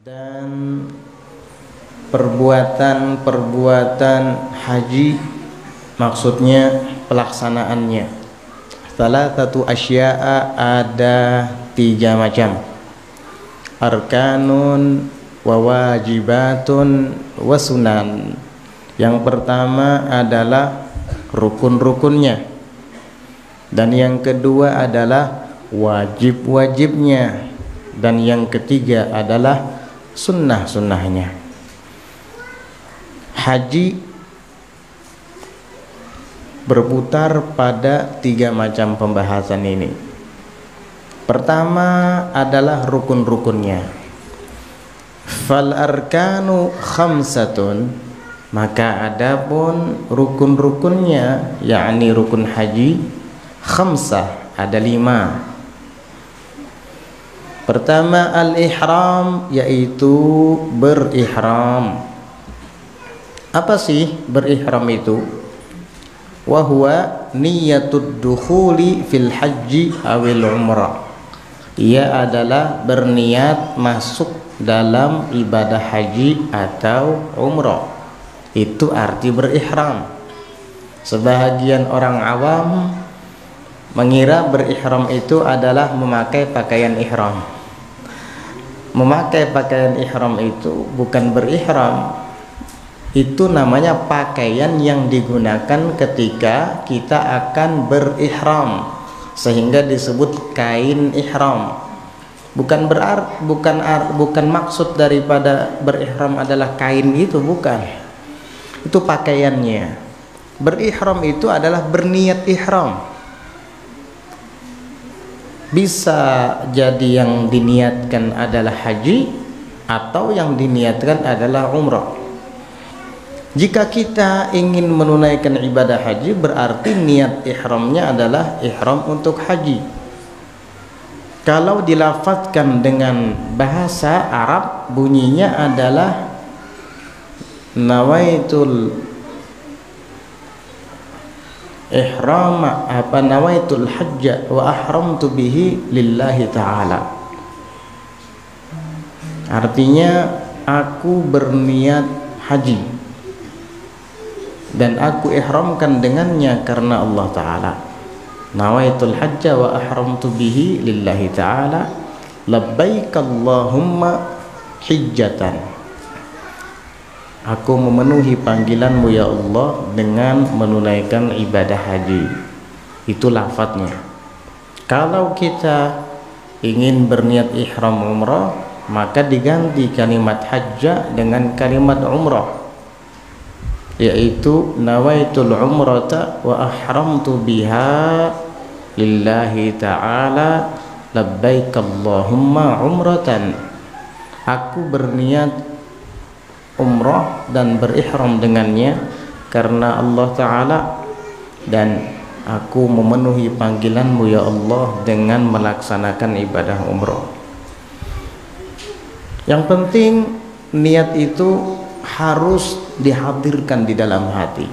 Dan perbuatan-perbuatan haji maksudnya pelaksanaannya. Salah satu asya'a ada 3 macam. Arkanun wa wajibatun wa sunan. Yang pertama adalah rukun-rukunnya. Dan yang kedua adalah wajib-wajibnya. Dan yang ketiga adalah sunnah-sunnahnya. Haji berputar pada 3 macam pembahasan ini. Pertama adalah rukun-rukunnya. Fal arkanu khamsatun, maka adapun rukun-rukunnya, yakni rukun haji khamsah, ada 5. Pertama al-ihram, yaitu berihram. Apa sih berihram itu? Wa huwa niyatud dukhuli fil haji awil umrah. Ia adalah berniat masuk dalam ibadah haji atau umrah. Itu arti berihram. Sebahagian orang awam mengira berihram itu adalah memakai pakaian ihram. Memakai pakaian ihram itu bukan berihram. Itu namanya pakaian yang digunakan ketika kita akan berihram, sehingga disebut kain ihram. Bukan maksud daripada berihram adalah kain itu, bukan. Itu pakaiannya. Berihram itu adalah berniat ihram. Bisa jadi yang diniatkan adalah haji atau yang diniatkan adalah umrah. Jika kita ingin menunaikan ibadah haji, berarti niat ihramnya adalah ihram untuk haji. Kalau dilafadzkan dengan bahasa Arab, bunyinya adalah nawaitul ihram, nawaitul hajja wa ahramtu bihi lillahi ta'ala. Artinya aku berniat haji dan aku ihramkan dengannya karena Allah Ta'ala. Nawaitul hajja wa ahramtu bihi lillahi ta'ala labbaik Allahumma hijjatan. Aku memenuhi panggilanmu ya Allah dengan menunaikan ibadah haji. Itu lafadznya. Kalau kita ingin berniat ihram umrah, maka diganti kalimat hajja dengan kalimat umrah, yaitu nawaitul umrata wa ahramtu biha lillahi ta'ala labbaik Allahumma umratan. Aku berniat umrah dan berihram dengannya karena Allah Ta'ala, dan aku memenuhi panggilanmu ya Allah dengan melaksanakan ibadah umrah. Yang penting niat itu harus dihadirkan di dalam hati.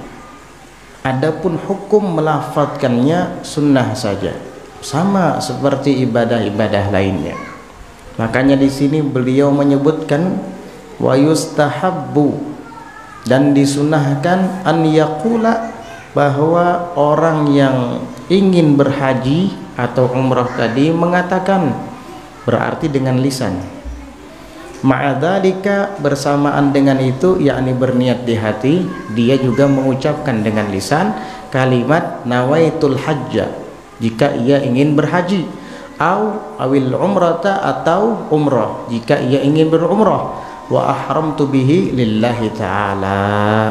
Adapun hukum melafadzkannya sunnah saja, sama seperti ibadah-ibadah lainnya. Makanya di sini beliau menyebutkan wa yustahabbu, dan disunahkan an yaqula, bahwa orang yang ingin berhaji atau umrah tadi mengatakan, berarti dengan lisan. Ma'adzalika, bersamaan dengan itu, yakni berniat di hati, dia juga mengucapkan dengan lisan kalimat nawaitul hajja jika ia ingin berhaji, awil umrata, atau umrah jika ia ingin berumrah, wa ahramtu bihi lillahi ta'ala,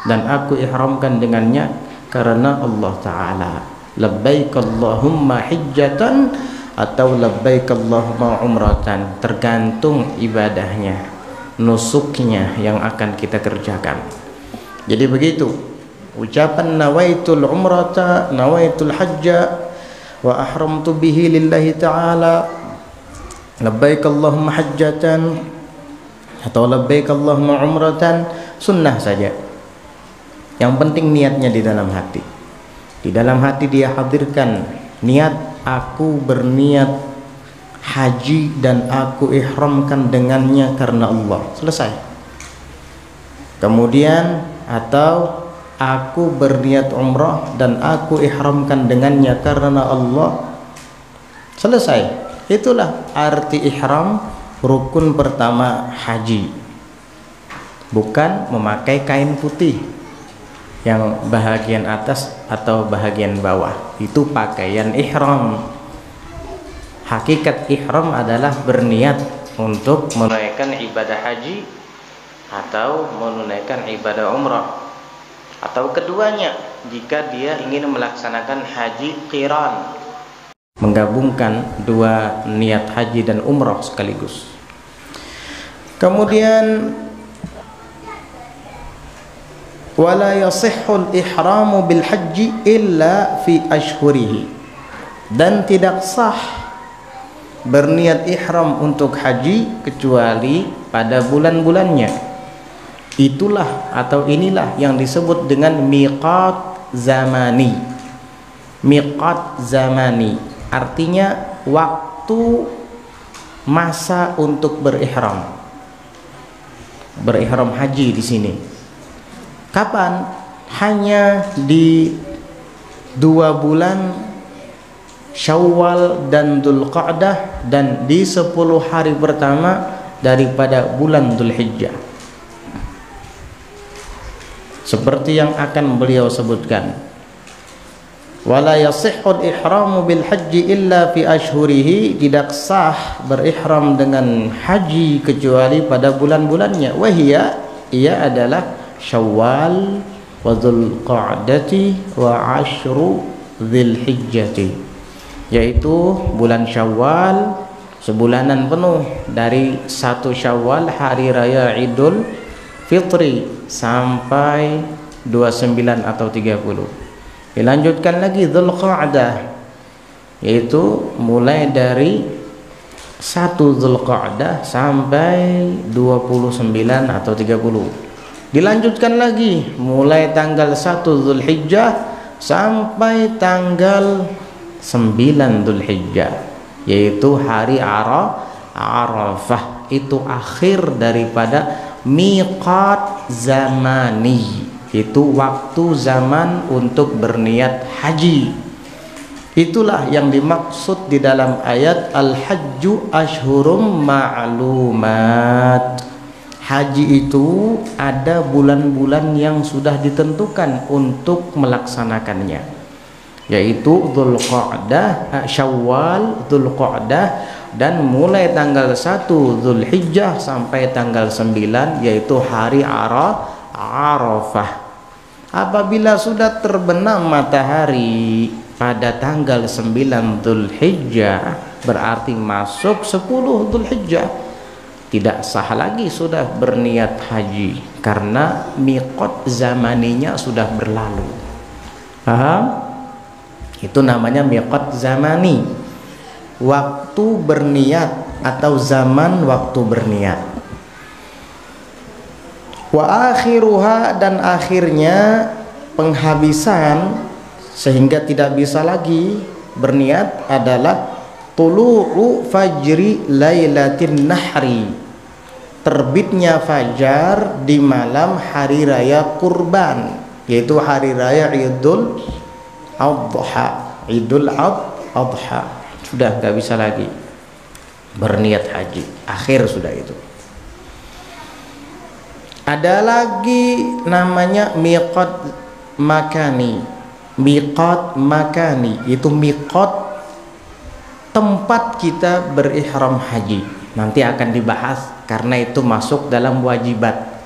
dan aku ihramkan dengannya karena Allah Ta'ala. Labbaik Allahumma hijjatan atau labbaik Allahumma umratan, tergantung ibadahnya, nusuknya yang akan kita kerjakan. Jadi begitu ucapan nawaitul umrata, nawaitul hajja, wa ahramtu bihi lillahi ta'ala, labbaik Allahumma hajjatan atau labbaik Allahumma umratan, sunnah saja. Yang penting niatnya di dalam hati. Di dalam hati dia hadirkan niat, aku berniat haji dan aku ihramkan dengannya karena Allah. Selesai. Kemudian atau aku berniat umrah dan aku ihramkan dengannya karena Allah. Selesai. Itulah arti ihram rukun pertama haji. Bukan memakai kain putih yang bahagian atas atau bahagian bawah. Itu pakaian ihram. Hakikat ihram adalah berniat untuk menunaikan ibadah haji atau menunaikan ibadah umrah, atau keduanya jika dia ingin melaksanakan haji qiran, menggabungkan dua niat haji dan umrah sekaligus. Kemudian wala yasihhul ihramu bil haji illa fi ashhurihi, dan tidak sah berniat ihram untuk haji kecuali pada bulan-bulannya. Itulah atau inilah yang disebut dengan miqat zamani. Miqat zamani artinya waktu masa untuk berihram. Berihram haji di sini. Kapan? Hanya di 2 bulan Syawal dan Dzulqa'dah, dan di 10 hari pertama daripada bulan Dzulhijjah. Seperti yang akan beliau sebutkan, wala yasihhul ihramu bil haji illa fi ashhurihi, tidak sah berihram dengan haji kecuali pada bulan-bulannya. Wahia, ia adalah Syawal wa Dzulqa'dati wa ashru Dzulhijjati, yaitu bulan Syawal sebulanan penuh dari 1 Syawal hari raya Idul Fitri sampai 29 atau 30. Dilanjutkan lagi Dzulqa'dah, yaitu mulai dari 1 Dzulqa'dah sampai 29 atau 30. Dilanjutkan lagi mulai tanggal 1 Dzulhijjah sampai tanggal 9 Dzulhijjah, yaitu hari Arafah. Itu akhir daripada miqat zamani, itu waktu zaman untuk berniat haji. Itulah yang dimaksud di dalam ayat al-hajju ashhurum ma'lumat. Haji itu ada bulan-bulan yang sudah ditentukan untuk melaksanakannya, yaitu Dzulqa'dah, Syawal, Dzulqa'dah, dan mulai tanggal 1 Dzulhijjah sampai tanggal 9, yaitu hari Arafah. Apabila sudah terbenam matahari pada tanggal 9 Dzulhijjah, berarti masuk 10 Dzulhijjah. Tidak sah lagi sudah berniat haji karena miqat zamaninya sudah berlalu. Paham? Itu namanya miqat zamani, waktu berniat atau zaman waktu berniat. Wa akhiruha, dan akhirnya penghabisan sehingga tidak bisa lagi berniat adalah tulu'u fajri lailatin nahri, terbitnya fajar di malam hari raya kurban, yaitu hari raya Idul Adha. Idul Adha sudah nggak bisa lagi berniat haji, akhir sudah itu. Ada lagi namanya miqat makani. Miqat makani itu miqat tempat kita berihram haji. Nanti akan dibahas karena itu masuk dalam wajibat.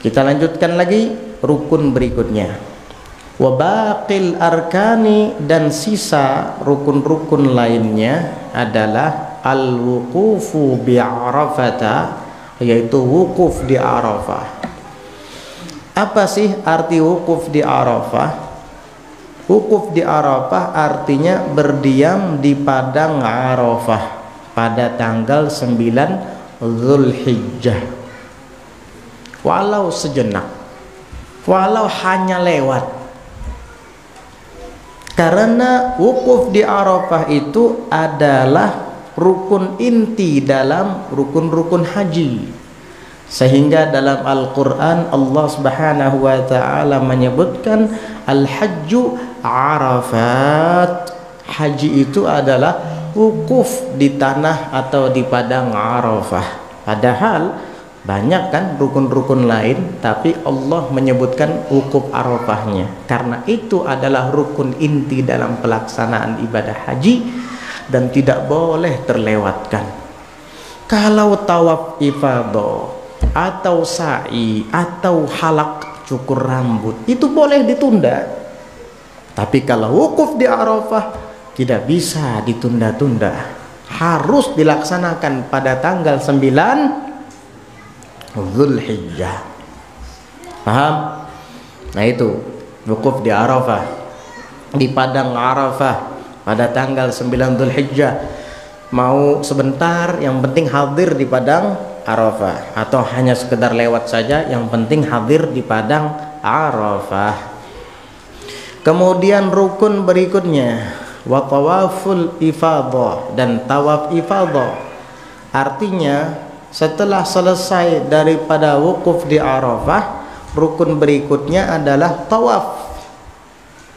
Kita lanjutkan lagi rukun berikutnya. Wa baqil arkani, dan sisa rukun-rukun lainnya adalah al-wuqufu bi Arafata, yaitu wukuf di Arafah. Apa sih arti wukuf di Arafah? Wukuf di Arafah artinya berdiam di padang Arafah pada tanggal 9 Dzulhijjah, walau sejenak, walau hanya lewat. Karena wukuf di Arafah itu adalah rukun inti dalam rukun-rukun haji. Sehingga dalam Al-Quran Allah Subhanahu wa ta'ala menyebutkan Al-Hajju Arafat. Haji itu adalah wukuf di tanah atau di padang Arafah. Padahal banyak kan rukun-rukun lain, tapi Allah menyebutkan wukuf Arafahnya karena itu adalah rukun inti dalam pelaksanaan ibadah haji dan tidak boleh terlewatkan. Kalau tawaf ifadah atau sa'i atau halak cukur rambut itu boleh ditunda, tapi kalau wukuf di Arafah tidak bisa ditunda-tunda, harus dilaksanakan pada tanggal 9 Dzulhijjah. Paham? Nah itu wukuf di Arafah, di padang Arafah pada tanggal 9 Dzulhijjah. Mau sebentar, yang penting hadir di padang Arafah, atau hanya sekedar lewat saja, yang penting hadir di padang Arafah. Kemudian rukun berikutnya wa tawaful ifadah, dan tawaf ifadah. Artinya setelah selesai daripada wukuf di Arafah, rukun berikutnya adalah tawaf.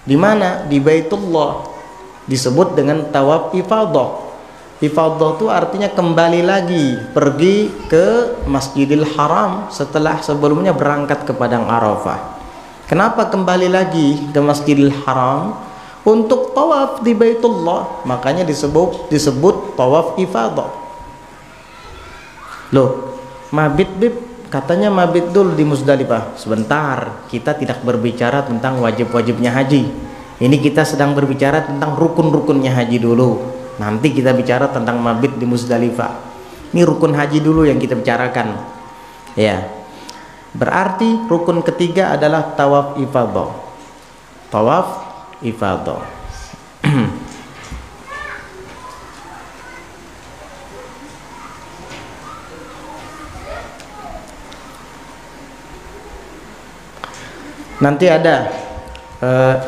Di mana? Di Baitullah, disebut dengan tawaf ifadah. Ifadah itu artinya kembali lagi, pergi ke Masjidil Haram setelah sebelumnya berangkat ke padang Arafah. Kenapa kembali lagi ke Masjidil Haram? Untuk tawaf di Baitullah, makanya disebut tawaf ifadah. Loh, mabit bib, katanya mabit dulu di Musdalifah. Sebentar, kita tidak berbicara tentang wajib-wajibnya haji. Ini kita sedang berbicara tentang rukun-rukunnya haji dulu. Nanti kita bicara tentang mabit di Musdalifah. Ini rukun haji dulu yang kita bicarakan. Ya. Berarti rukun ketiga adalah tawaf ifadah. Tawaf ifadah. Nanti ada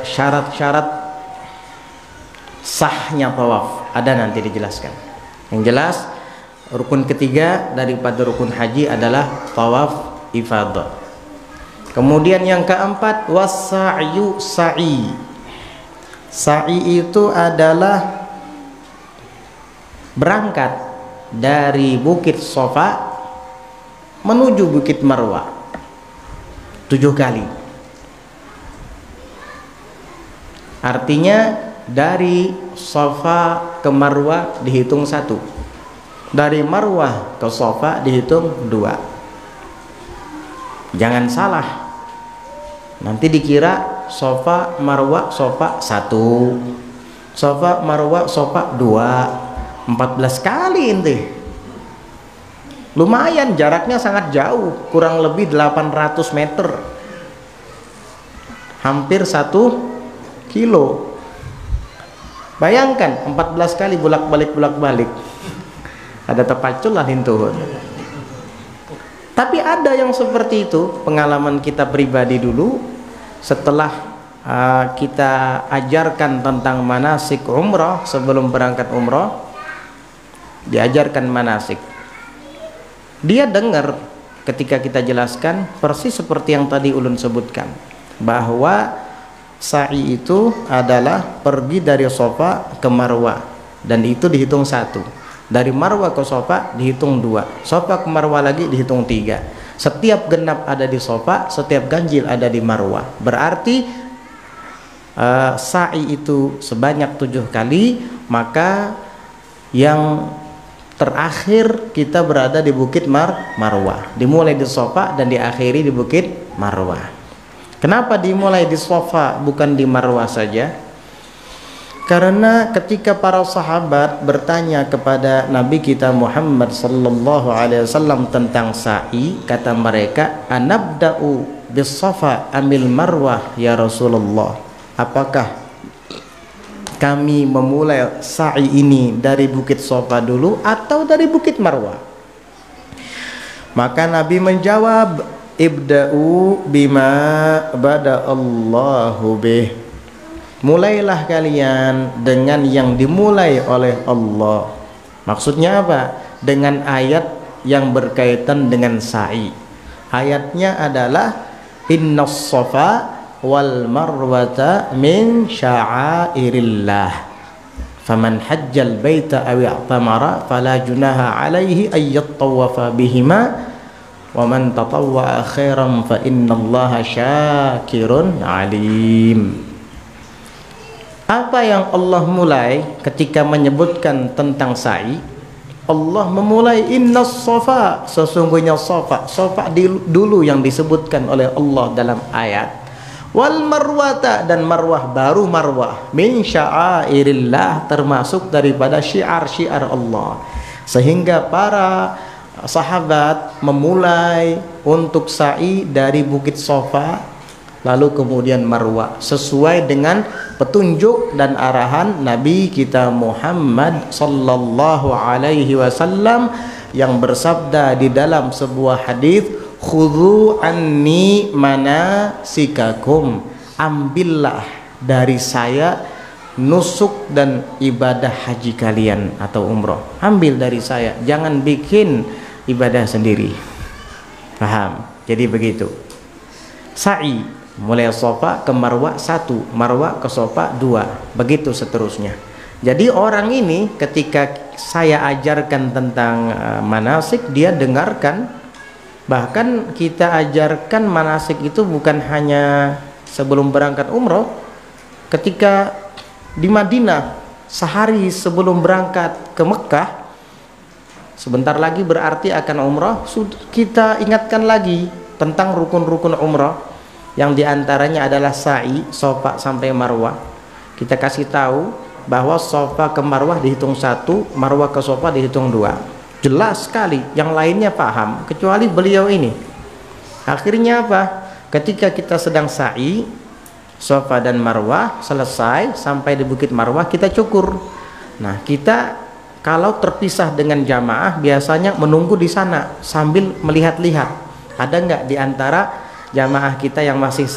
syarat-syarat sahnya tawaf, ada nanti dijelaskan. Yang jelas rukun ketiga daripada rukun haji adalah tawaf ifadah. Kemudian yang keempat was-sa'yu sa'i. Sa'i itu adalah berangkat dari Bukit Shafa menuju Bukit Marwah 7 kali. Artinya dari Shafa ke Marwah dihitung 1, dari Marwah ke Shafa dihitung 2. Jangan salah, nanti dikira Shafa Marwah Shafa 1, Shafa Marwah Shafa 2, 14 kali inti. Lumayan, jaraknya sangat jauh, kurang lebih 800 meter, hampir 1 kilo. Bayangkan 14 kali bolak-balik. Ada tepacul lah hintuhun. Tapi ada yang seperti itu, pengalaman kita pribadi dulu. Setelah kita ajarkan tentang manasik umrah, sebelum berangkat umrah diajarkan manasik, dia dengar ketika kita jelaskan persis seperti yang tadi ulun sebutkan, bahwa sa'i itu adalah pergi dari Shafa ke Marwah, dan itu dihitung 1. Dari Marwah ke Shafa dihitung 2, Shafa ke Marwah lagi dihitung 3. Setiap genap ada di Shafa, setiap ganjil ada di Marwah. Berarti sa'i itu sebanyak 7 kali. Maka yang terakhir kita berada di Bukit Marwah, dimulai di Shafa dan diakhiri di Bukit Marwah. Kenapa dimulai di Shafa bukan di Marwah saja? Karena ketika para sahabat bertanya kepada Nabi kita Muhammad sallallahu alaihi wasallam tentang sa'i, kata mereka, "Anabda'u bis Shafa amil Marwah ya Rasulullah?" Apakah kami memulai sa'i ini dari Bukit Shafa dulu atau dari Bukit Marwah? Maka Nabi menjawab, ibda'u bima bada Allahu bih. mulailah kalian dengan yang dimulai oleh Allah. Maksudnya apa? Dengan ayat yang berkaitan dengan sa'i. Ayatnya adalah innas safa wal marwata min sya'airillah faman hajjal baita aw i'tamara fala junaha alaihi ay yattawafa bihima wa man tatawwa'a khairan fa innallaha syakirun alim. Apa yang Allah mulai ketika menyebutkan tentang sa'i? Allah memulai innas safa, sesungguhnya safa. Safa dulu yang disebutkan oleh Allah dalam ayat. Wal marwata, dan marwah, baru marwah, min sya'airillah, termasuk daripada syiar-syiar Allah. Sehingga para sahabat memulai untuk sa'i dari Bukit Safa, lalu kemudian marwah, sesuai dengan petunjuk dan arahan Nabi kita Muhammad sallallahu alaihi wasallam yang bersabda di dalam sebuah hadis, khudhu anni manasikakum, ambillah dari saya nusuk dan ibadah haji kalian atau umroh, ambil dari saya, jangan bikin ibadah sendiri. Paham? Jadi begitu. Sa'i mulai Safa ke Marwah 1, Marwah ke Safa 2, begitu seterusnya. Jadi orang ini ketika saya ajarkan tentang manasik, dia dengarkan. Bahkan kita ajarkan manasik itu bukan hanya sebelum berangkat umroh. Ketika di Madinah, sehari sebelum berangkat ke Mekah, sebentar lagi berarti akan umroh, kita ingatkan lagi tentang rukun-rukun umroh, yang diantaranya adalah sa'i, Safa sampai Marwah. Kita kasih tahu bahwa Safa ke Marwah dihitung 1, Marwah ke Safa dihitung 2. Jelas sekali, yang lainnya paham kecuali beliau ini. Akhirnya apa? Ketika kita sedang sa'i Safa dan Marwah, selesai sampai di Bukit Marwah, kita cukur. Nah, kita kalau terpisah dengan jamaah biasanya menunggu di sana sambil melihat-lihat ada nggak di antara jamaah kita yang masih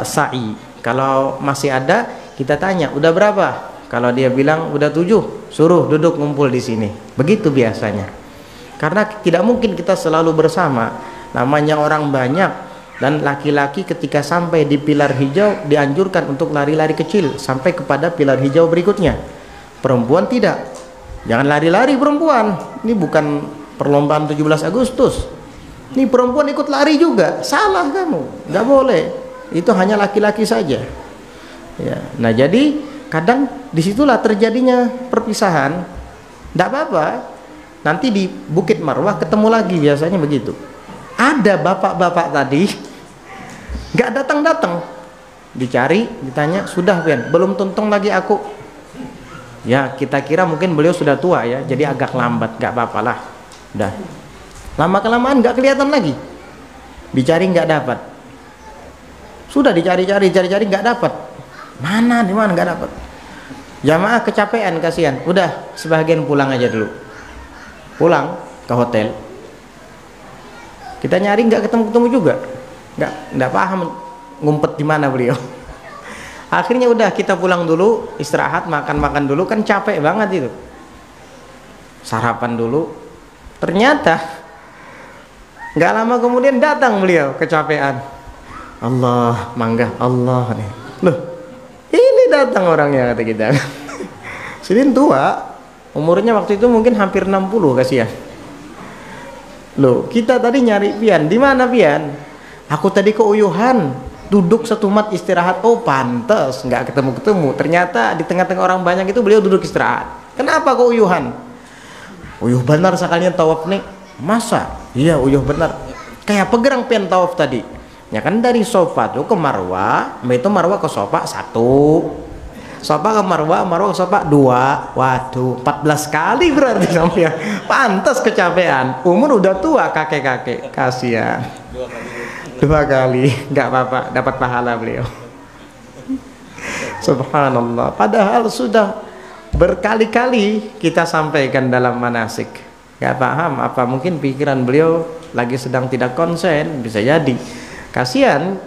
sa'i. Kalau masih ada, kita tanya, udah berapa? Kalau dia bilang udah 7, suruh duduk ngumpul di sini. Begitu biasanya. Karena tidak mungkin kita selalu bersama. Namanya orang banyak, dan laki-laki ketika sampai di pilar hijau dianjurkan untuk lari-lari kecil sampai kepada pilar hijau berikutnya. Perempuan tidak. Jangan lari-lari perempuan. Ini bukan perlombaan 17 Agustus. Ini perempuan ikut lari juga. Salah kamu. Nggak boleh. Itu hanya laki-laki saja. Ya. Nah, jadi kadang disitulah terjadinya perpisahan. Tidak apa-apa, nanti di Bukit Marwah ketemu lagi, biasanya begitu. Ada bapak-bapak tadi nggak datang-datang, dicari, ditanya, sudah Pian, belum tuntung lagi aku. Ya kita kira mungkin beliau sudah tua ya, jadi agak lambat, nggak apa-apa lah. Udah lama-kelamaan nggak kelihatan lagi, dicari nggak dapat. Sudah dicari-cari nggak dapat. Mana di mana nggak dapat. Jamaah kecapean, kasihan, udah sebagian pulang aja dulu, pulang ke hotel. Kita nyari nggak ketemu juga, nggak paham ngumpet di mana beliau. Akhirnya udah kita pulang dulu, istirahat, makan dulu, kan capek banget itu, sarapan dulu. Ternyata nggak lama kemudian datang beliau kecapean. Allah, mangga Allah nih, loh ini datang orangnya, kata kita. Sidin tua, umurnya waktu itu mungkin hampir 60, kasihan. Loh, kita tadi nyari Pian, di mana Pian? Aku tadi ke Uyuhan, duduk satu mat istirahat. Oh pantas, nggak ketemu. Ternyata di tengah-tengah orang banyak itu beliau duduk istirahat. Kenapa ke Uyuhan? Uyuh benar sekalian tawaf nih. Masa? Iya uyuh benar. Kayak pegerang Pian tawaf tadi. Ya kan dari Safa tuh ke Marwah, itu Marwah ke Safa 1, Safa ke Marwah, Marwah ke Safa 2. Waduh, 14 kali berarti sampai. Pantas kecapean. Umur udah tua kakek-kakek, kasihan. 2 kali, nggak apa-apa, dapat pahala beliau. Subhanallah. Padahal sudah berkali-kali kita sampaikan dalam manasik. Nggak paham, apa mungkin pikiran beliau lagi sedang tidak konsen, bisa jadi. Kasihan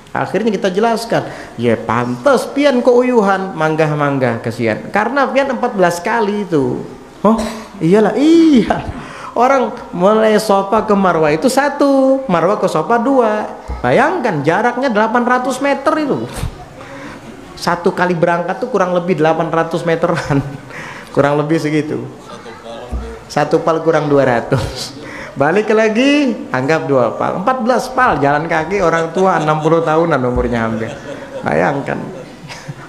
Akhirnya kita jelaskan, ya pantas pian kok uyuhan, manggah-manggah kesian. Karena pian 14 kali itu. Oh, iyalah, iya. Orang mulai sofa ke Marwah itu 1, Marwah ke sofa 2. Bayangkan jaraknya 800 meter itu. 1 kali berangkat tuh kurang lebih 800 meteran. Kurang lebih segitu. 1 pal kurang 200. Balik lagi, anggap 2 pal, 14 pal jalan kaki, orang tua 60 tahunan umurnya hampir. Bayangkan,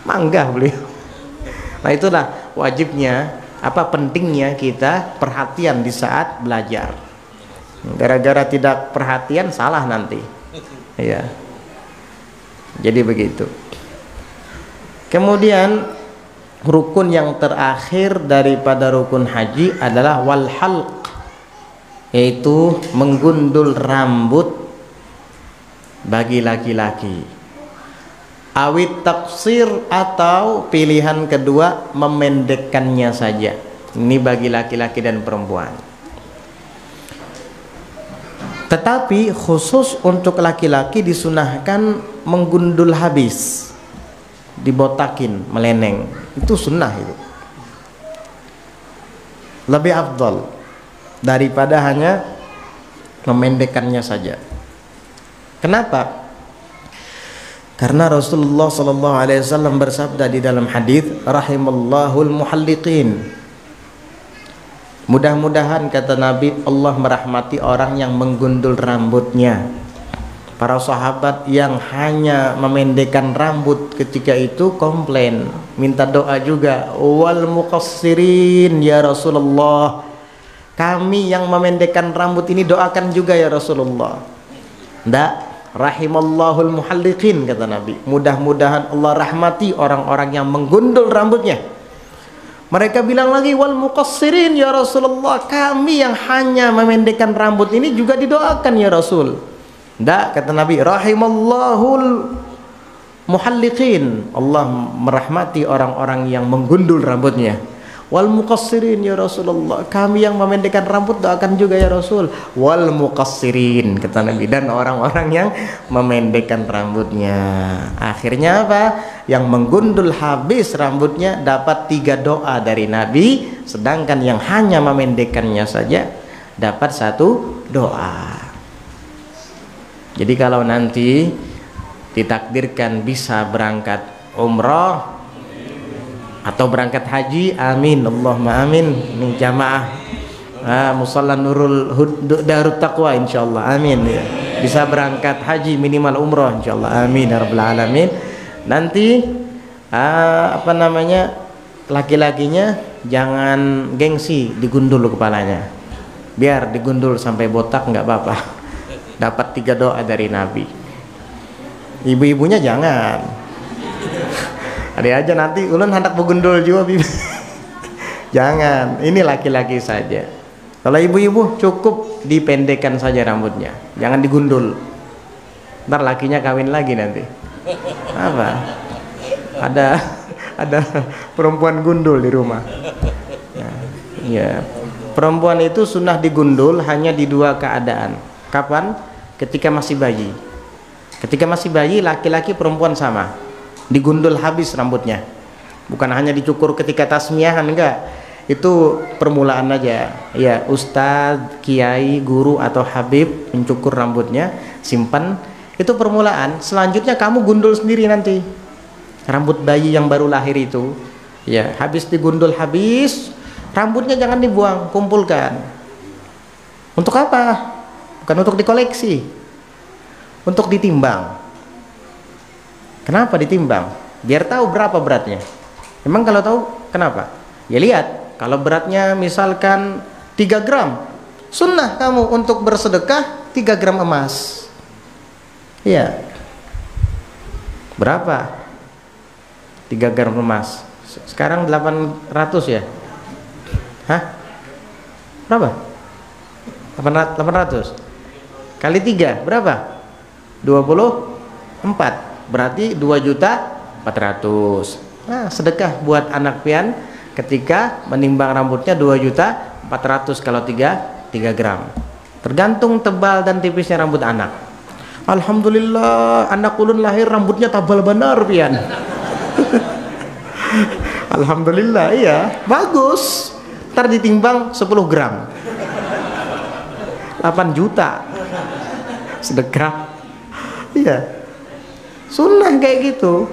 manggah beliau. Nah itulah wajibnya, pentingnya kita perhatian di saat belajar. Gara-gara tidak perhatian salah nanti. Ya. Jadi begitu. Kemudian rukun yang terakhir daripada rukun haji adalah wal halq, yaitu menggundul rambut bagi laki-laki, awit taksir, atau pilihan kedua memendekkannya saja. Ini bagi laki-laki dan perempuan. Tetapi khusus untuk laki-laki disunahkan menggundul habis, dibotakin, meleneng. Itu sunnah itu. Lebih afdal daripada hanya memendekkannya saja. Kenapa? Karena Rasulullah SAW bersabda di dalam hadis, rahimallahul muhalliqin. Mudah-mudahan, kata Nabi, Allah merahmati orang yang menggundul rambutnya. Para sahabat yang hanya memendekkan rambut ketika itu komplain, minta doa juga, wal muqassirin ya Rasulullah, kami yang memendekkan rambut ini doakan juga ya Rasulullah. Ndak, rahimallahul muhalliqin, kata Nabi, mudah-mudahan Allah rahmati orang-orang yang menggundul rambutnya. Mereka bilang lagi, wal muqassirin ya Rasulullah, kami yang hanya memendekkan rambut ini juga didoakan ya Rasul. Ndak, kata Nabi, rahimallahul muhalliqin, Allah merahmati orang-orang yang menggundul rambutnya. Wal muqassirin ya Rasulullah, kami yang memendekkan rambut doakan juga ya Rasul. Wal muqassirin, kata Nabi, dan orang-orang yang memendekkan rambutnya. Akhirnya apa? Yang menggundul habis rambutnya dapat 3 doa dari Nabi, sedangkan yang hanya memendekkannya saja dapat 1 doa. Jadi kalau nanti ditakdirkan bisa berangkat umroh atau berangkat haji, amin, Allahumma amin. Ini jamaah Musalla Nurul Darut Taqwa insyaallah, amin ya. Bisa berangkat haji minimal umroh insyaallah, amin ya rabbal alamin. Nanti laki-lakinya jangan gengsi digundul kepalanya, biar digundul sampai botak nggak apa-apa, dapat 3 doa dari Nabi. Ibu-ibunya jangan, ada aja nanti ulun hendak begundul juga bibi. Jangan, ini laki-laki saja. Kalau ibu-ibu cukup dipendekkan saja rambutnya, jangan digundul. Ntar lakinya kawin lagi nanti. Apa? Ada perempuan gundul di rumah. Ya, perempuan itu sunnah digundul hanya di 2 keadaan. Kapan? Ketika masih bayi. Ketika masih bayi, laki-laki perempuan sama, digundul habis rambutnya. Bukan hanya dicukur ketika tasmiyahan, enggak. Itu permulaan aja. Ya, ustadz, kiai, guru atau habib mencukur rambutnya, simpan. Itu permulaan. Selanjutnya kamu gundul sendiri nanti. Rambut bayi yang baru lahir itu, ya, habis digundul habis, rambutnya jangan dibuang, kumpulkan. Untuk apa? Bukan untuk dikoleksi, untuk ditimbang. Kenapa ditimbang? Biar tahu berapa beratnya. Emang kalau tahu kenapa? Ya lihat, kalau beratnya misalkan 3 gram, sunnah kamu untuk bersedekah 3 gram emas. Iya. Berapa? 3 gram emas. Sekarang 800 ya? Hah? Berapa? 800 kali 3 berapa? 24, berarti 2.400.000. Nah, sedekah buat anak pian ketika menimbang rambutnya 2.400.000 kalau 3 gram. Tergantung tebal dan tipisnya rambut anak. Alhamdulillah anak ulun lahir rambutnya tabal benar pian. Alhamdulillah, iya, bagus. Ntar ditimbang 10 gram 8 juta sedekah. Iya, sunnah kayak gitu.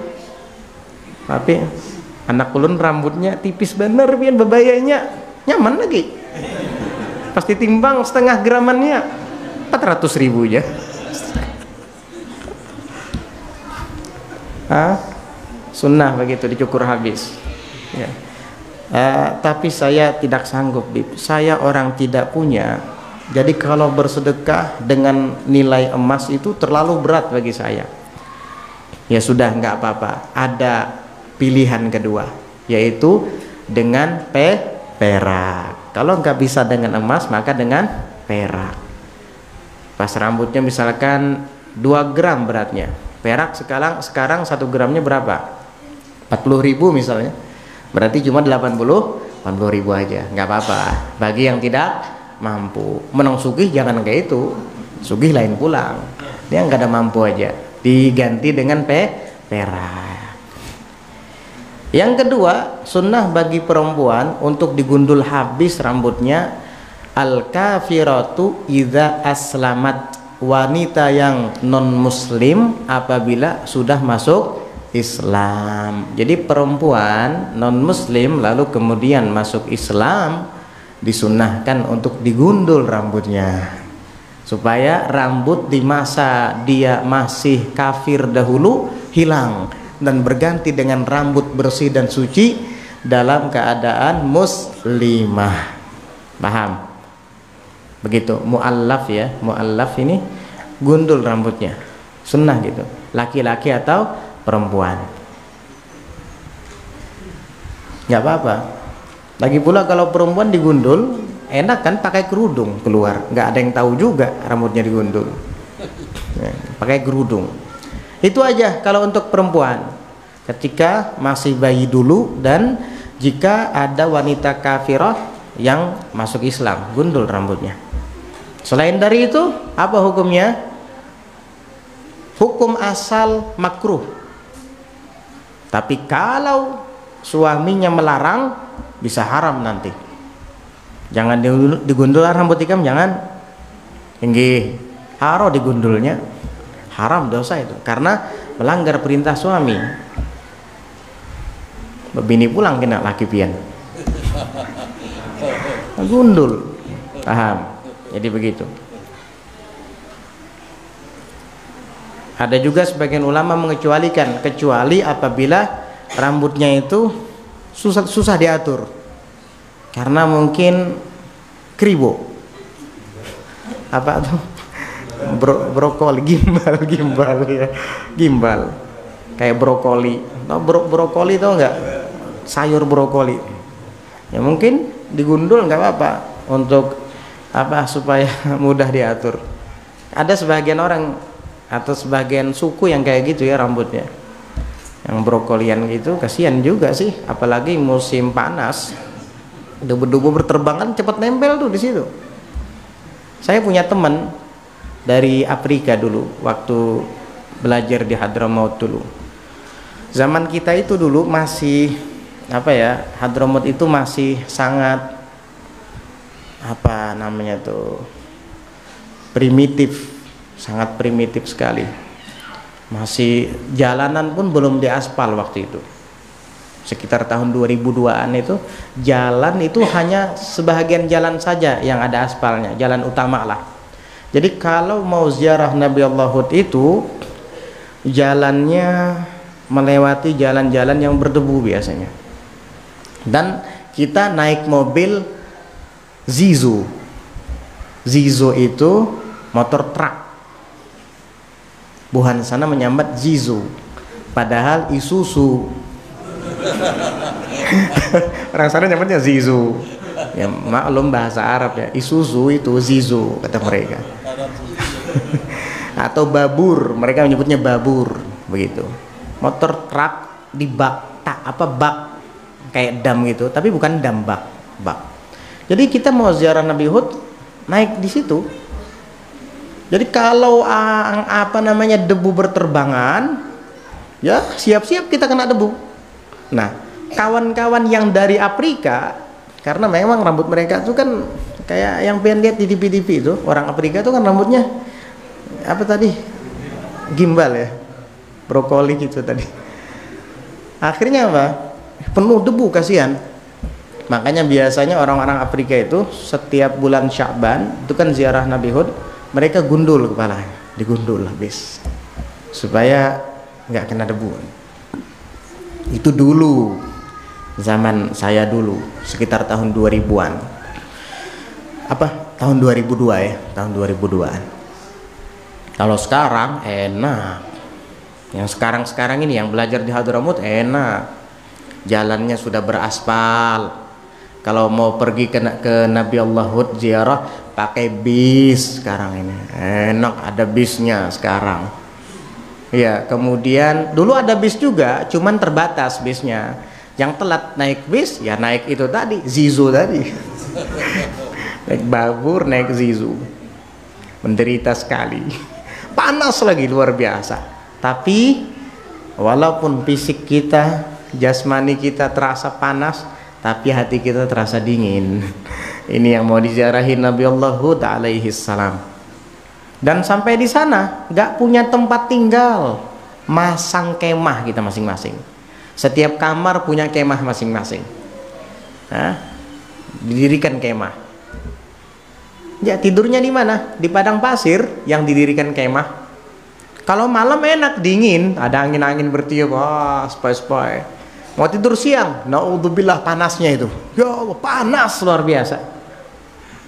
Tapi anak ulun rambutnya tipis bener pian, bebayanya nyaman lagi. Pasti timbang setengah gramannya 400.000 aja. Sunnah begitu, dicukur habis ya. Tapi saya tidak sanggup, Bib. Saya orang tidak punya. Jadi kalau bersedekah dengan nilai emas itu terlalu berat bagi saya. Ya sudah, nggak apa-apa. Ada pilihan kedua, yaitu dengan perak. Kalau nggak bisa dengan emas, maka dengan perak. Pas rambutnya misalkan 2 gram beratnya, perak sekarang 1 gramnya berapa? 40.000 misalnya. Berarti cuma 80.000 aja, nggak apa-apa. Bagi yang tidak mampu, menang sugih jangan kayak itu. Sugih lain pulang. Dia nggak ada mampu aja, diganti dengan perak. Yang kedua, sunnah bagi perempuan untuk digundul habis rambutnya. Al-kafiratu idza aslamat, wanita yang non muslim apabila sudah masuk Islam. Jadi perempuan non muslim lalu kemudian masuk Islam, disunnahkan untuk digundul rambutnya, supaya rambut di masa dia masih kafir dahulu hilang dan berganti dengan rambut bersih dan suci dalam keadaan muslimah. Paham? Begitu. Mu'allaf ya, mu'allaf ini gundul rambutnya, sunnah gitu, laki-laki atau perempuan, nggak apa-apa. Lagi pula kalau perempuan digundul enak kan, pakai kerudung keluar, nggak ada yang tahu juga rambutnya digundul. Pakai kerudung. Itu aja kalau untuk perempuan ketika masih bayi dulu, dan jika ada wanita kafirah yang masuk Islam, gundul rambutnya. Selain dari itu, apa hukumnya? Hukum asal makruh. Tapi kalau suaminya melarang, bisa haram nanti. Jangan digundul rambut ikam, jangan. Tinggi, haro digundulnya, haram, dosa itu, karena melanggar perintah suami. Bini pulang kena laki pian. Gundul, paham? Jadi begitu. Ada juga sebagian ulama mengecualikan, kecuali apabila rambutnya itu susah diatur, karena mungkin kribo, apa tuh, brokoli, gimbal ya, gimbal, kayak brokoli. Brokoli tau nggak? Sayur brokoli. Ya mungkin digundul nggak apa-apa, untuk apa, supaya mudah diatur. Ada sebagian orang atau sebagian suku yang kayak gitu ya rambutnya, yang brokolian gitu. Kasihan juga sih, apalagi musim panas, debu-debu berterbangan cepat nempel tuh di situ. Saya punya teman dari Afrika dulu, waktu belajar di Hadramaut dulu. Zaman kita itu dulu masih apa ya, Hadramaut itu masih sangat apa namanya tuh, primitif, sangat primitif sekali. Masih jalanan pun belum diaspal waktu itu. Sekitar tahun 2002-an itu, jalan itu hanya sebahagian jalan saja yang ada aspalnya, jalan utama lah. Jadi kalau mau ziarah Nabi Allah Hud itu, jalannya melewati jalan-jalan yang berdebu biasanya. Dan kita naik mobil Zizo. Zizo itu motor truk. Buhan sana menyambat Zizo, padahal Isuzu. Orang sana nyambatnya Zizo. Ya maklum bahasa Arab ya. Isuzu itu Zizo kata mereka. Atau babur, mereka menyebutnya babur, begitu. Motor truk di bak, bak kayak dam gitu, tapi bukan dam, bak. Jadi kita mau ziarah Nabi Hud, naik di situ. Jadi kalau apa namanya debu berterbangan, ya siap-siap kita kena debu. Nah, kawan-kawan yang dari Afrika, karena memang rambut mereka itu kan kayak yang pengen lihat di TV-TV itu, orang Afrika itu kan rambutnya apa tadi? Gimbal ya, brokoli gitu tadi. Akhirnya apa? Penuh debu, kasihan. Makanya biasanya orang-orang Afrika itu setiap bulan Sya'ban itu kan ziarah Nabi Hud, mereka gundul kepalanya, digundul habis supaya nggak kena debu. Itu dulu, zaman saya dulu sekitar tahun 2000-an. Apa? Tahun 2002 ya, tahun 2002-an. Kalau sekarang enak. Yang sekarang ini yang belajar di Hadramut enak. Jalannya sudah beraspal. Kalau mau pergi ke Nabi Allah Hud ziarah pakai bis sekarang ini. Enak, ada bisnya sekarang. Ya, kemudian dulu ada bis juga, cuman terbatas bisnya. Yang telat naik bis, ya naik itu tadi, Zizo tadi. Naik babur, naik Zizo. Menderita sekali. Panas lagi luar biasa. Tapi walaupun fisik kita, jasmani kita terasa panas, tapi hati kita terasa dingin. Ini yang mau diziarahin Nabi Allah Hud alaihi salam. Dan sampai di sana nggak punya tempat tinggal, masang kemah kita masing-masing. Setiap kamar punya kemah masing-masing. Didirikan kemah. Ya, tidurnya di mana? Di padang pasir yang didirikan kemah. Kalau malam enak, dingin, ada angin-angin bertiup, wah, sepoi-sepoi. Mau tidur siang, naudzubillah panasnya itu. Ya Allah, panas luar biasa.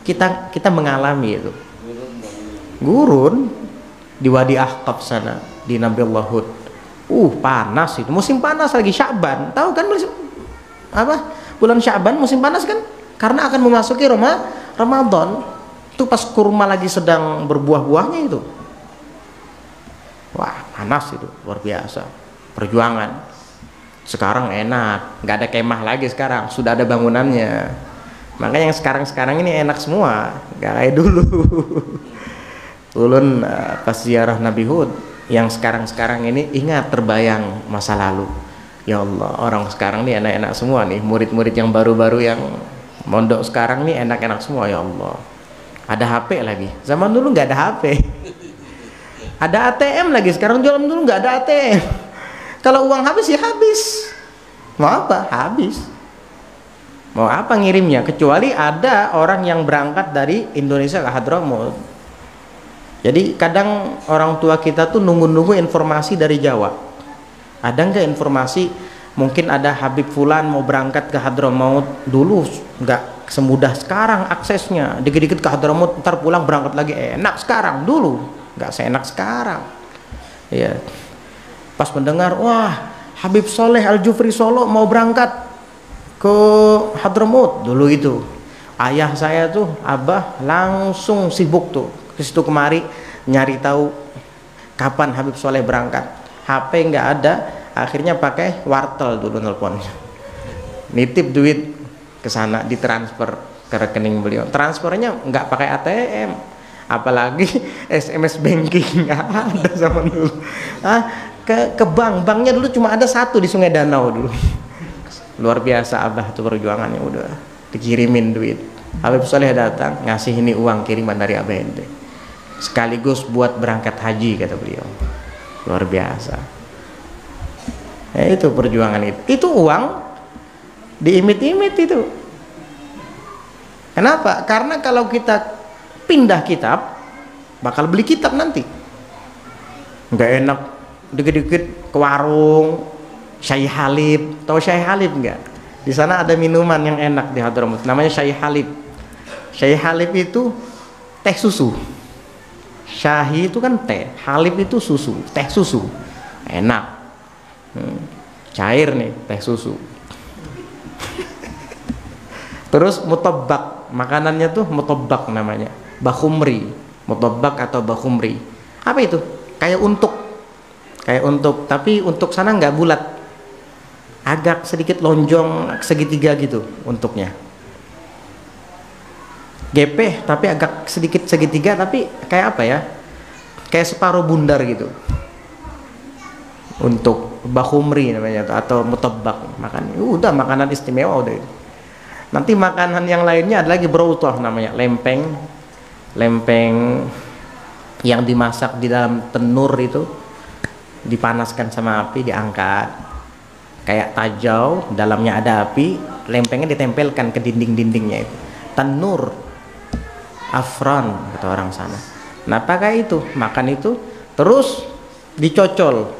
Kita mengalami itu. Gurun di Wadi Ahqaf sana, di Nabi Allah Hud. Panas itu. Musim panas lagi Sya'ban. Tahu kan apa? Bulan Sya'ban musim panas kan? Karena akan memasuki Ramadan. Itu pas kurma lagi sedang berbuah-buahnya itu. Wah, panas itu, luar biasa. Perjuangan. Sekarang enak, nggak ada kemah lagi sekarang, sudah ada bangunannya. Makanya yang sekarang ini enak semua, nggak kayak dulu. Ulun pas ziarah Nabi Hud, yang sekarang ini ingat terbayang masa lalu. Ya Allah, orang sekarang ini enak-enak semua nih, murid-murid yang baru-baru yang mondok sekarang nih enak-enak semua, ya Allah. Ada HP lagi, zaman dulu nggak ada HP. Ada ATM lagi, sekarang zaman dulu nggak ada ATM. Kalau uang habis ya habis. Mau apa? Habis. Mau apa ngirimnya? Kecuali ada orang yang berangkat dari Indonesia ke Hadramut. Jadi kadang orang tua kita tuh nunggu-nunggu informasi dari Jawa. Ada nggak informasi? Mungkin ada Habib Fulan mau berangkat ke Hadramut. Dulu nggak semudah sekarang aksesnya. Dikit-dikit ke Hadramut, ntar pulang berangkat lagi. Enak sekarang, dulu nggak seenak sekarang. Iya. Pas mendengar, wah, Habib Soleh Al-Jufri Solo mau berangkat ke Hadramut dulu itu. Ayah saya tuh, abah langsung sibuk tuh ke situ kemari nyari tahu kapan Habib Soleh berangkat. HP nggak ada, akhirnya pakai wartel dulu nelponnya. Nitip duit ke sana, ditransfer ke rekening beliau. Transfernya nggak pakai ATM, apalagi SMS banking nggak ada zaman dulu. Ke banknya dulu cuma ada satu di Sungai Danau dulu. Luar biasa abah tuh perjuangannya, udah dikirimin duit. Habib Soleh datang ngasih ini uang kiriman dari abah ente, sekaligus buat berangkat haji kata beliau. Luar biasa. Itu perjuangan itu uang diimit-imit itu. Kenapa? Karena kalau kita pindah kitab bakal beli kitab nanti nggak enak, dikit-dikit ke warung Syai Halib. Tahu Syai Halib nggak? Di sana ada minuman yang enak di Hadramut, namanya Syai Halib. Syai Halib itu teh susu. Syahi itu kan teh, Halib itu susu, teh susu. Enak. Cair nih teh susu. Terus mutabbak, makanannya tuh mutabbak namanya. Bakhumri, mutabbak atau bakhumri. Apa itu? Kayak untuk, tapi untuk sana nggak bulat, agak sedikit lonjong segitiga gitu untuknya. Gepeh tapi agak sedikit segitiga, tapi kayak apa ya? kayak separuh bundar gitu. Untuk bakhumri namanya atau mutabbak, makan udah makanan istimewa udah itu. Nanti makanan yang lainnya ada lagi brautah namanya, lempeng yang dimasak di dalam tenur itu, dipanaskan sama api, diangkat kayak tajau, dalamnya ada api, lempengnya ditempelkan ke dinding-dindingnya itu, tenur afran kata orang sana. Nah pakai itu, makan itu, terus dicocol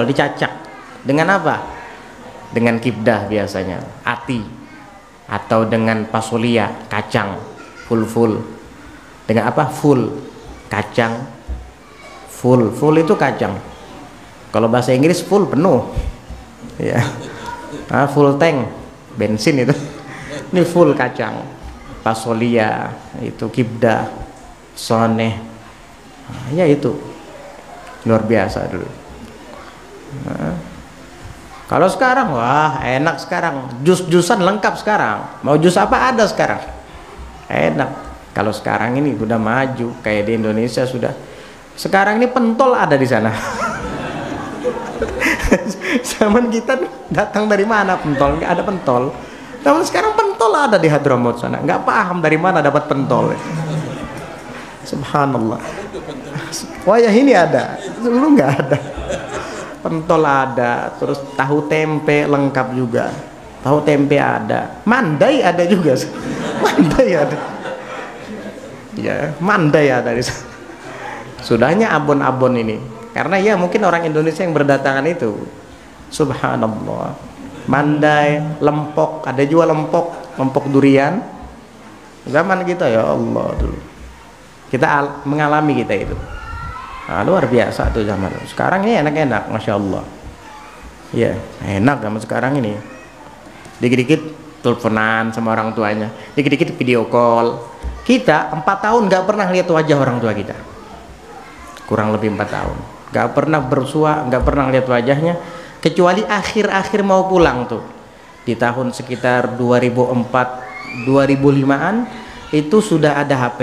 dicacak dengan apa? Dengan kibdah biasanya, ati, atau dengan pasolia, kacang full dengan apa? Full kacang, full itu kacang. Kalau bahasa Inggris full penuh ya, full tank bensin itu. Ini full kacang, pasolia itu, kibdah, soneh, ya itu luar biasa dulu. Kalau sekarang wah enak, sekarang jus-jusan lengkap, sekarang mau jus apa ada sekarang, enak. Kalau sekarang ini udah maju kayak di Indonesia sudah. Sekarang ini pentol ada di sana. Zaman kita datang dari mana pentol? Nggak ada pentol. Namun sekarang pentol ada di Hadramaut sana. Nggak paham dari mana dapat pentol. Subhanallah. Wah ya ini ada, dulu nggak ada. Pentol ada, terus tahu tempe lengkap juga. Tahu tempe ada, mandai ada juga. Mandai ada. Ya, mandai ada di sana. Sudahnya abon-abon ini. Karena ya mungkin orang Indonesia yang berdatangan itu. Subhanallah. Mandai, lempok, ada juga lempok durian. Zaman kita ya Allah dulu. Kita mengalami kita itu. Nah, luar biasa tuh zaman. Sekarang ini enak-enak, masya Allah. Ya, enak zaman sekarang ini. Dikit-dikit teleponan sama orang tuanya, dikit-dikit video call. Kita 4 tahun nggak pernah lihat wajah orang tua kita. Kurang lebih 4 tahun. Nggak pernah bersua, nggak pernah lihat wajahnya. Kecuali akhir-akhir mau pulang tuh. Di tahun sekitar 2004, 2005-an itu sudah ada HP.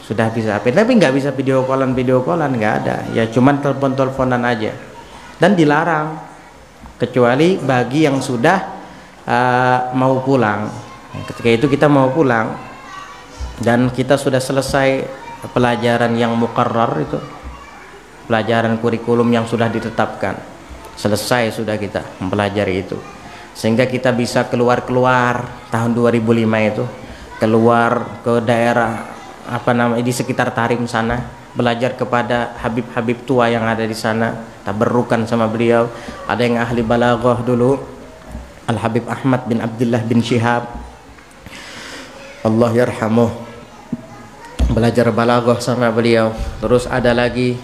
Sudah bisa HP, tapi nggak bisa video callan nggak ada, ya cuman teleponan aja, dan dilarang kecuali bagi yang sudah mau pulang. Ketika itu kita mau pulang dan kita sudah selesai pelajaran yang muqarrar itu, pelajaran kurikulum yang sudah ditetapkan, selesai sudah kita mempelajari itu, sehingga kita bisa keluar tahun 2005 itu, keluar ke daerah di sekitar Tarim sana, belajar kepada Habib tua yang ada di sana, tabarrukan sama beliau. Ada yang ahli balaghah dulu, Al Habib Ahmad bin Abdullah bin Syihab, Allah yarhamuh, belajar balaghah sama beliau. Terus ada lagi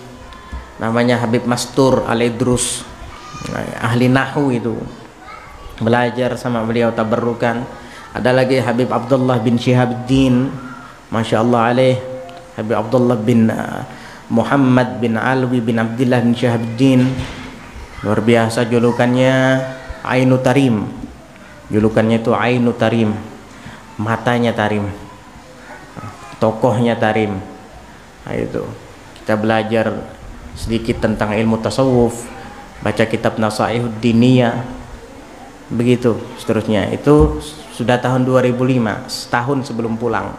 namanya Habib Mastur Al Idrus, ahli nahwu itu, belajar sama beliau, tabarrukan. Ada lagi Habib Abdullah bin Syihabuddin, Masya Allah alaih, Habib Abdullah bin Muhammad bin Alwi bin Abdullah bin Syihabuddin, luar biasa julukannya Ainu Tarim. Julukannya itu Ainu Tarim, matanya Tarim, tokohnya Tarim. Nah, itu kita belajar sedikit tentang ilmu tasawuf, baca kitab Nasaihud Diniyah, begitu seterusnya. Itu sudah tahun 2005, setahun sebelum pulang.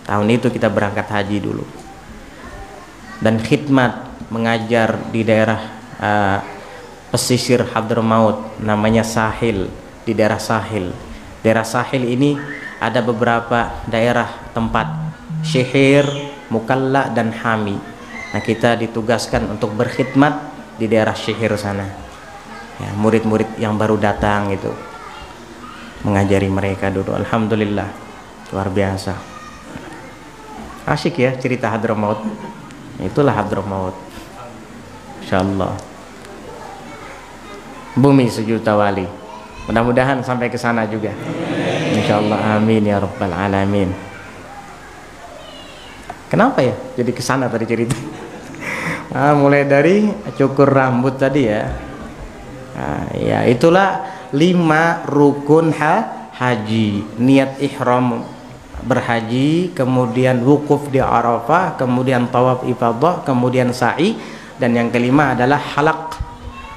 Tahun itu kita berangkat haji dulu, dan khidmat mengajar di daerah pesisir Hadramaut, namanya Sahil, di daerah Sahil. Daerah Sahil ini ada beberapa daerah tempat, Syihir, Mukalla, dan Hami. Nah kita ditugaskan untuk berkhidmat di daerah Syihir sana, ya, murid-murid yang baru datang itu, mengajari mereka dulu. Alhamdulillah, luar biasa. Asyik ya cerita Hadramaut. Itulah Hadramaut, insyaallah. Bumi sejuta wali. Mudah-mudahan sampai ke sana juga, insyaallah. Amin ya rabbal alamin. Kenapa ya jadi ke sana tadi cerita? Mulai dari cukur rambut tadi ya. Ya itulah 5 rukun haji. Niat ihram berhaji, kemudian wukuf di Arafah, kemudian tawaf ifadah, kemudian sa'i, dan yang kelima adalah halaq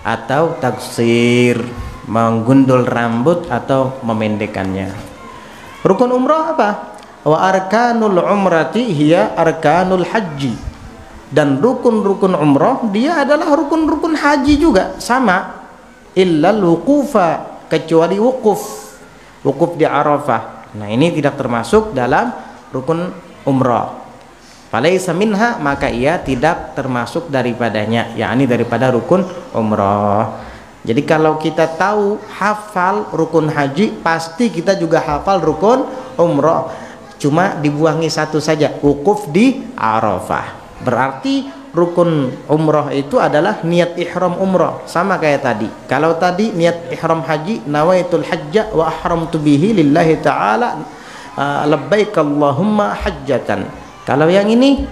atau taksir, menggundul rambut atau memendekkannya. Rukun umrah apa? Wa arkanul umrati hiya arkanul haji. Dan rukun-rukun umrah dia adalah rukun-rukun haji juga, sama. Illal wuqufa, kecuali wukuf di Arafah. Nah, ini tidak termasuk dalam rukun umrah. Falaisa minha, maka ia tidak termasuk daripadanya, yakni daripada rukun umrah. Jadi kalau kita tahu hafal rukun haji, pasti kita juga hafal rukun umrah. Cuma dibuangi satu saja, wukuf di Arafah. Berarti rukun umrah itu adalah niat ihram umrah, sama kayak tadi. Kalau tadi niat ihram haji, nawaitul hajja wa ahramtu bihi lillahi ta'ala labbaik Allahumma hajjatan. Kalau yang ini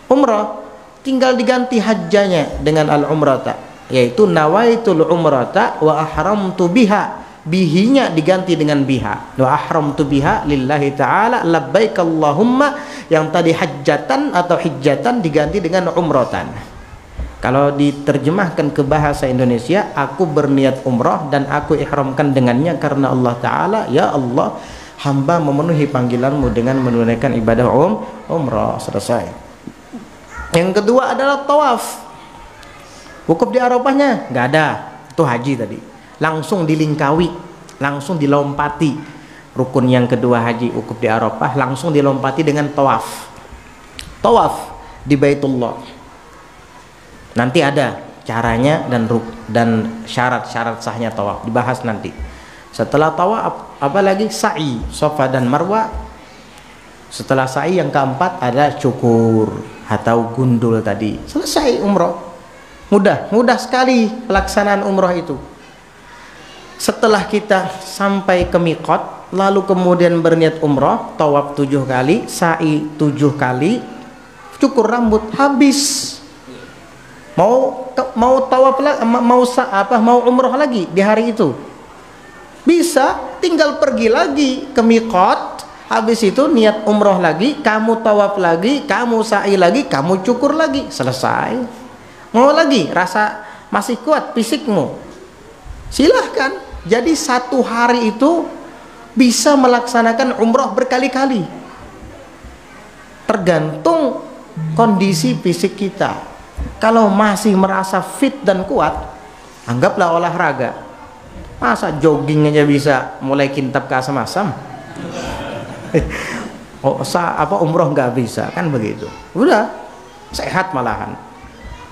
umrah, tinggal diganti hajjanya dengan al-umrata, yaitu nawaitul umrata wa ahramtu biha. Bihinya diganti dengan biha, wa ahramtu biha lillahi ta'ala labbaik Allahumma. Yang tadi hajjatan atau hijjatan diganti dengan umratan. Kalau diterjemahkan ke bahasa Indonesia, aku berniat umrah dan aku ihramkan dengannya karena Allah Ta'ala, ya Allah, hamba memenuhi panggilanmu dengan menunaikan ibadah umrah. Selesai. Yang kedua adalah tawaf. Wukuf di Arafahnya nggak ada, itu haji tadi. Langsung dilingkawi, langsung dilompati. Rukun yang kedua haji, wukuf di Arafah, langsung dilompati dengan tawaf. Tawaf di Baitullah. Nanti ada caranya dan syarat-syarat sahnya tawaf, dibahas nanti. Setelah tawaf apa lagi? Sa'i, Safa dan Marwa. Setelah sa'i yang keempat ada cukur atau gundul tadi. Selesai umrah. Mudah sekali pelaksanaan umrah itu. Setelah kita sampai ke miqat, lalu kemudian berniat umrah, tawaf 7 kali, sa'i 7 kali, cukur rambut, habis. Mau tawaf lagi, mau umrah lagi di hari itu, bisa, tinggal pergi lagi ke miqat. Habis itu niat umrah lagi, kamu tawaf lagi, kamu sa'i lagi, kamu cukur lagi, selesai. Mau lagi, rasa masih kuat fisikmu, silahkan. Jadi satu hari itu bisa melaksanakan umrah berkali-kali, tergantung kondisi fisik kita. Kalau masih merasa fit dan kuat, anggaplah olahraga. Masa jogging aja bisa mulai kintab ke asam-asam? Umrah nggak bisa, kan begitu. Udah sehat malahan.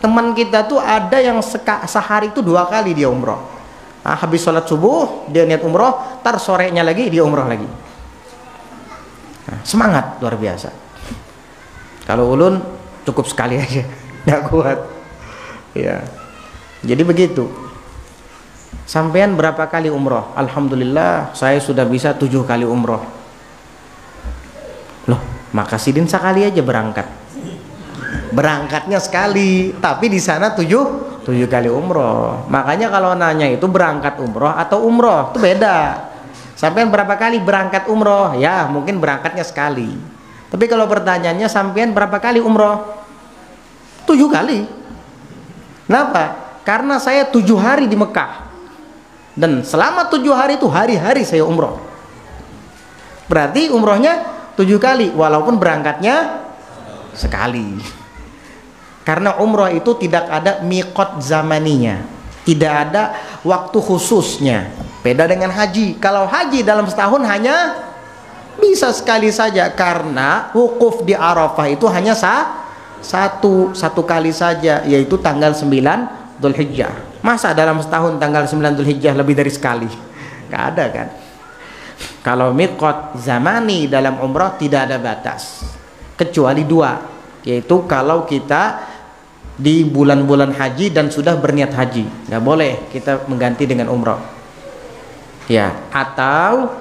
Teman kita tuh ada yang sehari itu 2 kali dia umrah. Habis sholat subuh dia niat umrah, tar sorenya lagi dia umrah lagi. Semangat luar biasa. Kalau ulun cukup sekali aja, nggak kuat. Ya, jadi begitu. Sampean berapa kali umrah? Alhamdulillah saya sudah bisa 7 kali umrah. Loh, maka sidin sekali aja berangkat. Berangkatnya sekali, tapi di sana 7 kali umroh. Makanya kalau nanya itu berangkat umroh atau umroh itu beda. Sampean berapa kali berangkat umroh? Ya mungkin berangkatnya sekali. Tapi kalau pertanyaannya sampean berapa kali umroh? 7 kali. Kenapa? Karena saya 7 hari di Mekah, dan selama 7 hari itu hari-hari saya umroh. Berarti umrohnya 7 kali, walaupun berangkatnya sekali. Karena umroh itu tidak ada miqat zamaninya, tidak ada waktu khususnya. Beda dengan haji. Kalau haji dalam setahun hanya bisa sekali saja, karena wukuf di Arafah itu hanya satu kali saja, yaitu tanggal 9 Dzulhijjah. Masa dalam setahun tanggal 9 Dzulhijjah lebih dari sekali? Gak ada kan? Kalau miqat zamani dalam umrah tidak ada batas, kecuali 2, yaitu kalau kita di bulan-bulan haji dan sudah berniat haji, nggak boleh kita mengganti dengan umrah. Ya, atau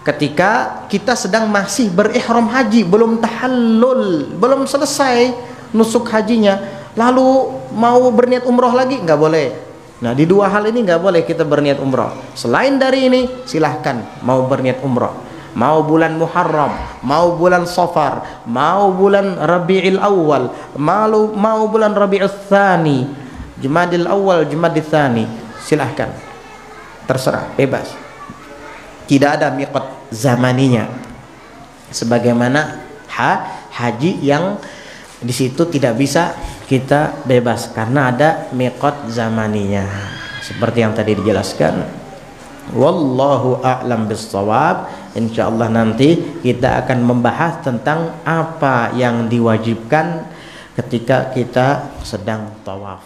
ketika kita sedang masih berihram haji, belum tahallul, belum selesai nusuk hajinya, lalu mau berniat umrah lagi, nggak boleh. Nah, di 2 hal ini nggak boleh kita berniat umrah. Selain dari ini, silahkan mau berniat umrah. mau bulan Muharram, mau bulan Safar, mau bulan Rabiul Awal, mau bulan Rabiul Tsani, Jumadil Awal, Jumadil Tsani, silahkan, terserah, bebas. Tidak ada miqat zamaninya, sebagaimana haji yang di situ tidak bisa kita bebas karena ada miqat zamaninya, seperti yang tadi dijelaskan. Wallahu a'lam bissawab. Insyaallah nanti kita akan membahas tentang apa yang diwajibkan ketika kita sedang tawaf.